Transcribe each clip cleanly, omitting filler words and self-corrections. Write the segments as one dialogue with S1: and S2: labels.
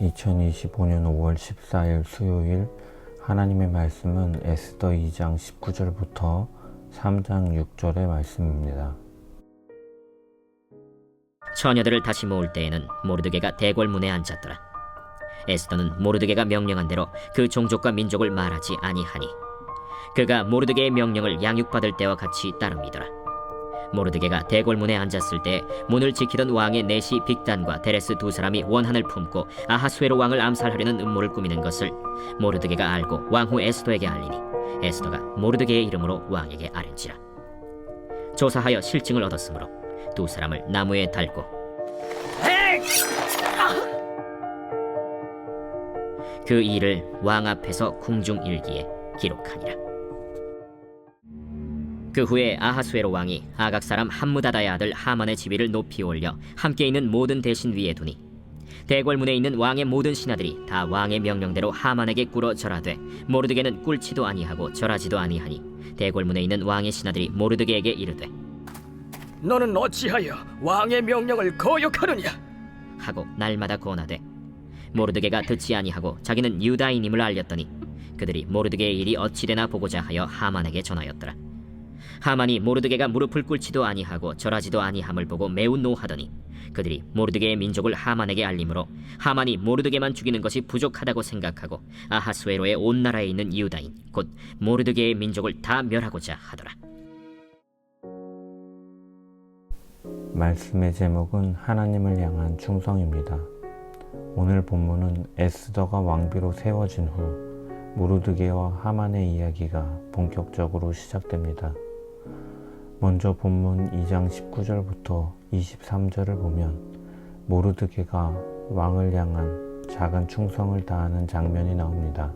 S1: 2025년 5월 14일 수요일 하나님의 말씀은 에스더 2장 19절부터 3장 6절의 말씀입니다.
S2: 처녀들을 다시 모을 때에는 모르드게가 대궐문에 앉았더라. 에스더는 모르드게가 명령한 대로 그 종족과 민족을 말하지 아니하니 그가 모르드게의 명령을 양육받을 때와 같이 따릅니더라. 모르드게가 대궐문에 앉았을 때 문을 지키던 왕의 내시 빅단과 데레스 두 사람이 원한을 품고 아하수에로 왕을 암살하려는 음모를 꾸미는 것을 모르드게가 알고 왕후 에스더에게 알리니 에스더가 모르드게의 이름으로 왕에게 아뢰니라. 조사하여 실증을 얻었으므로 두 사람을 나무에 달고 그 일을 왕 앞에서 궁중일기에 기록하니라. 그 후에 아하수에로 왕이 아각 사람 함무다다의 아들 하만의 지위를 높이 올려 함께 있는 모든 대신 위에 두니 대궐문에 있는 왕의 모든 신하들이 다 왕의 명령대로 하만에게 꿇어 절하되 모르드게는 꿇지도 아니하고 절하지도 아니하니 대궐문에 있는 왕의 신하들이 모르드게에게 이르되
S3: 너는 어찌하여 왕의 명령을 거역하느냐
S2: 하고 날마다 권하되 모르드게가 듣지 아니하고 자기는 유다인임을 알렸더니 그들이 모르드게의 일이 어찌되나 보고자 하여 하만에게 전하였더라. 하만이 모르드게가 무릎을 꿇지도 아니하고 절하지도 아니함을 보고 매우 노하더니 그들이 모르드게의 민족을 하만에게 알림으로 하만이 모르드게만 죽이는 것이 부족하다고 생각하고 아하수에로의 온 나라에 있는 유다인 곧 모르드게의 민족을 다 멸하고자 하더라.
S1: 말씀의 제목은 하나님을 향한 충성입니다. 오늘 본문은 에스더가 왕비로 세워진 후 모르드게와 하만의 이야기가 본격적으로 시작됩니다. 먼저 본문 2장 19절부터 23절을 보면 모르드게가 왕을 향한 작은 충성을 다하는 장면이 나옵니다.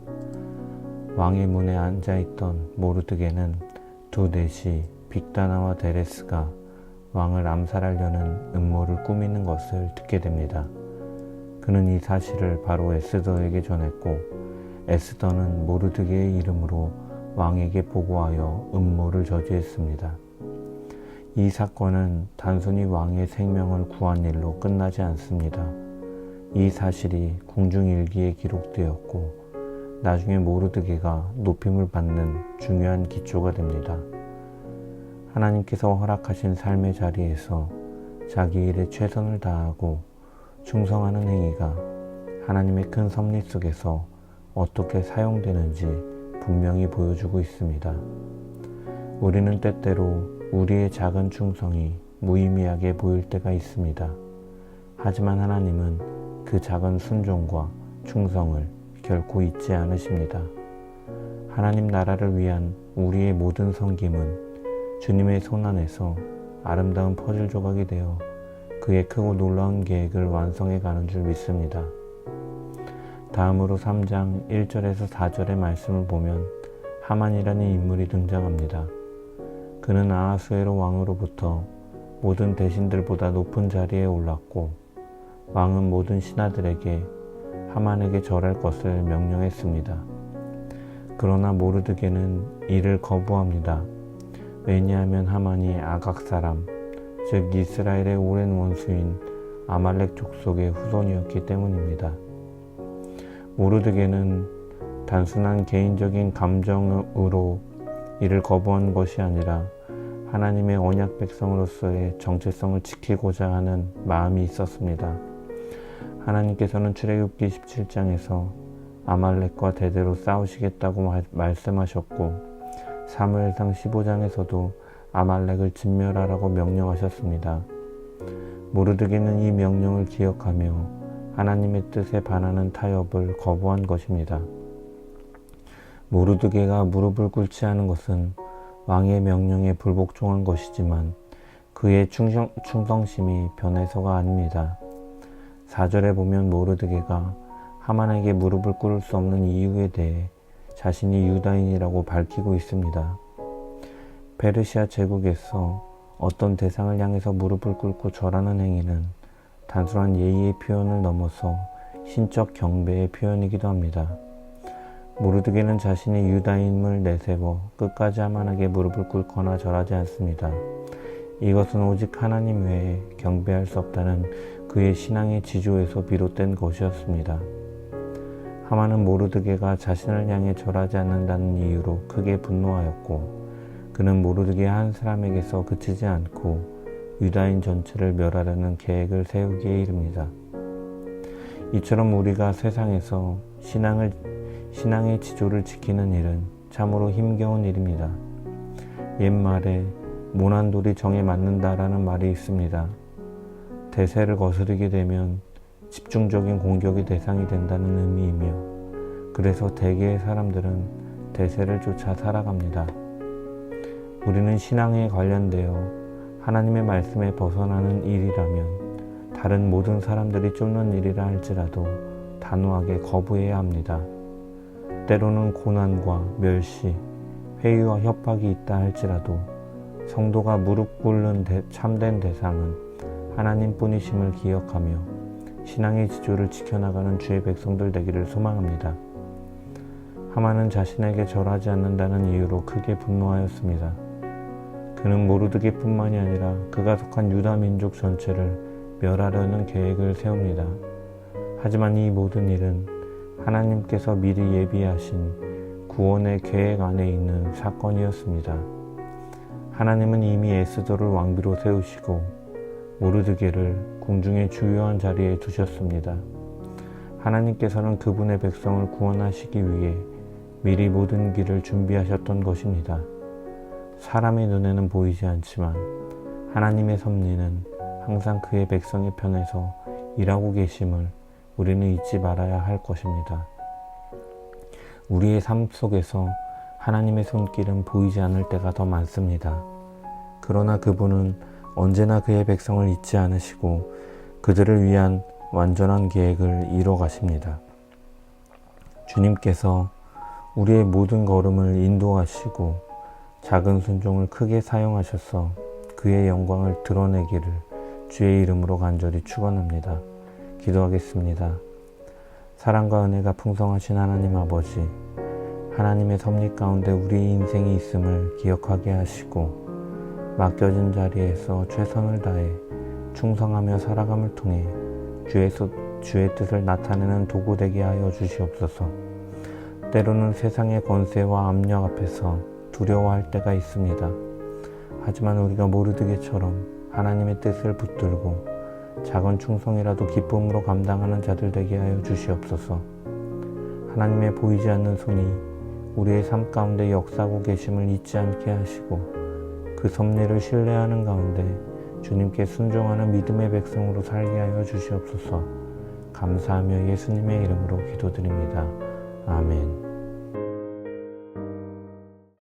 S1: 왕의 문에 앉아있던 모르드게는 두 내시 빅다나와 데레스가 왕을 암살하려는 음모를 꾸미는 것을 듣게 됩니다. 그는 이 사실을 바로 에스더에게 전했고 에스더는 모르드게의 이름으로 왕에게 보고하여 음모를 저지했습니다. 이 사건은 단순히 왕의 생명을 구한 일로 끝나지 않습니다. 이 사실이 궁중일기에 기록되었고 나중에 모르드게가 높임을 받는 중요한 기초가 됩니다. 하나님께서 허락하신 삶의 자리에서 자기 일에 최선을 다하고 충성하는 행위가 하나님의 큰 섭리 속에서 어떻게 사용되는지 분명히 보여주고 있습니다. 우리는 때때로 우리의 작은 충성이 무의미하게 보일 때가 있습니다. 하지만 하나님은 그 작은 순종과 충성을 결코 잊지 않으십니다. 하나님 나라를 위한 우리의 모든 섬김은 주님의 손안에서 아름다운 퍼즐 조각이 되어 그의 크고 놀라운 계획을 완성해 가는 줄 믿습니다. 다음으로 3장 1절에서 4절의 말씀을 보면 하만이라는 인물이 등장합니다. 그는 아하수에로 왕으로부터 모든 대신들보다 높은 자리에 올랐고 왕은 모든 신하들에게 하만에게 절할 것을 명령했습니다. 그러나 모르드게는 이를 거부합니다. 왜냐하면 하만이 아각 사람, 즉 이스라엘의 오랜 원수인 아말렉 족속의 후손이었기 때문입니다. 모르드게는 단순한 개인적인 감정으로 이를 거부한 것이 아니라 하나님의 언약 백성으로서의 정체성을 지키고자 하는 마음이 있었습니다. 하나님께서는 출애굽기 17장에서 아말렉과 대대로 싸우시겠다고 말씀하셨고 사무엘상 15장에서도 아말렉을 진멸하라고 명령하셨습니다. 모르드게는 이 명령을 기억하며 하나님의 뜻에 반하는 타협을 거부한 것입니다. 모르드게가 무릎을 꿇지 않은 것은 왕의 명령에 불복종한 것이지만 그의 충성심이 변해서가 아닙니다. 4절에 보면 모르드게가 하만에게 무릎을 꿇을 수 없는 이유에 대해 자신이 유다인이라고 밝히고 있습니다. 페르시아 제국에서 어떤 대상을 향해서 무릎을 꿇고 절하는 행위는 단순한 예의의 표현을 넘어서 신적 경배의 표현이기도 합니다. 모르드게는 자신의 유다인임을 내세워 끝까지 하만에게 무릎을 꿇거나 절하지 않습니다. 이것은 오직 하나님 외에 경배할 수 없다는 그의 신앙의 지조에서 비롯된 것이었습니다. 하만은 모르드게가 자신을 향해 절하지 않는다는 이유로 크게 분노하였고, 그는 모르드게 한 사람에게서 그치지 않고 유다인 전체를 멸하려는 계획을 세우기에 이릅니다. 이처럼 우리가 세상에서 신앙의 지조를 지키는 일은 참으로 힘겨운 일입니다. 옛말에 모난 돌이 정에 맞는다라는 말이 있습니다. 대세를 거스르게 되면 집중적인 공격의 대상이 된다는 의미이며, 그래서 대개의 사람들은 대세를 쫓아 살아갑니다. 우리는 신앙에 관련되어 하나님의 말씀에 벗어나는 일이라면 다른 모든 사람들이 쫓는 일이라 할지라도 단호하게 거부해야 합니다. 때로는 고난과 멸시, 회유와 협박이 있다 할지라도 성도가 무릎 꿇는 참된 대상은 하나님뿐이심을 기억하며 신앙의 지조를 지켜나가는 주의 백성들 되기를 소망합니다. 하만은 자신에게 절하지 않는다는 이유로 크게 분노하였습니다. 그는 모르드게뿐만이 아니라 그가 속한 유다 민족 전체를 멸하려는 계획을 세웁니다. 하지만 이 모든 일은 하나님께서 미리 예비하신 구원의 계획 안에 있는 사건이었습니다. 하나님은 이미 에스더를 왕비로 세우시고 모르드게를 궁중의 주요한 자리에 두셨습니다. 하나님께서는 그분의 백성을 구원하시기 위해 미리 모든 길을 준비하셨던 것입니다. 사람의 눈에는 보이지 않지만 하나님의 섭리는 항상 그의 백성의 편에서 일하고 계심을 우리는 잊지 말아야 할 것입니다. 우리의 삶 속에서 하나님의 손길은 보이지 않을 때가 더 많습니다. 그러나 그분은 언제나 그의 백성을 잊지 않으시고 그들을 위한 완전한 계획을 이뤄 가십니다. 주님께서 우리의 모든 걸음을 인도하시고 작은 순종을 크게 사용하셔서 그의 영광을 드러내기를 주의 이름으로 간절히 축원합니다. 기도하겠습니다. 사랑과 은혜가 풍성하신 하나님 아버지, 하나님의 섭리 가운데 우리의 인생이 있음을 기억하게 하시고 맡겨진 자리에서 최선을 다해 충성하며 살아감을 통해 주의 뜻을 나타내는 도구 되게 하여 주시옵소서. 때로는 세상의 권세와 압력 앞에서 두려워할 때가 있습니다. 하지만 우리가 모르드게처럼 하나님의 뜻을 붙들고 작은 충성이라도 기쁨으로 감당하는 자들 되게 하여 주시옵소서. 하나님의 보이지 않는 손이 우리의 삶 가운데 역사하고 계심을 잊지 않게 하시고 그 섭리를 신뢰하는 가운데 주님께 순종하는 믿음의 백성으로 살게 하여 주시옵소서. 감사하며 예수님의 이름으로 기도드립니다. 아멘.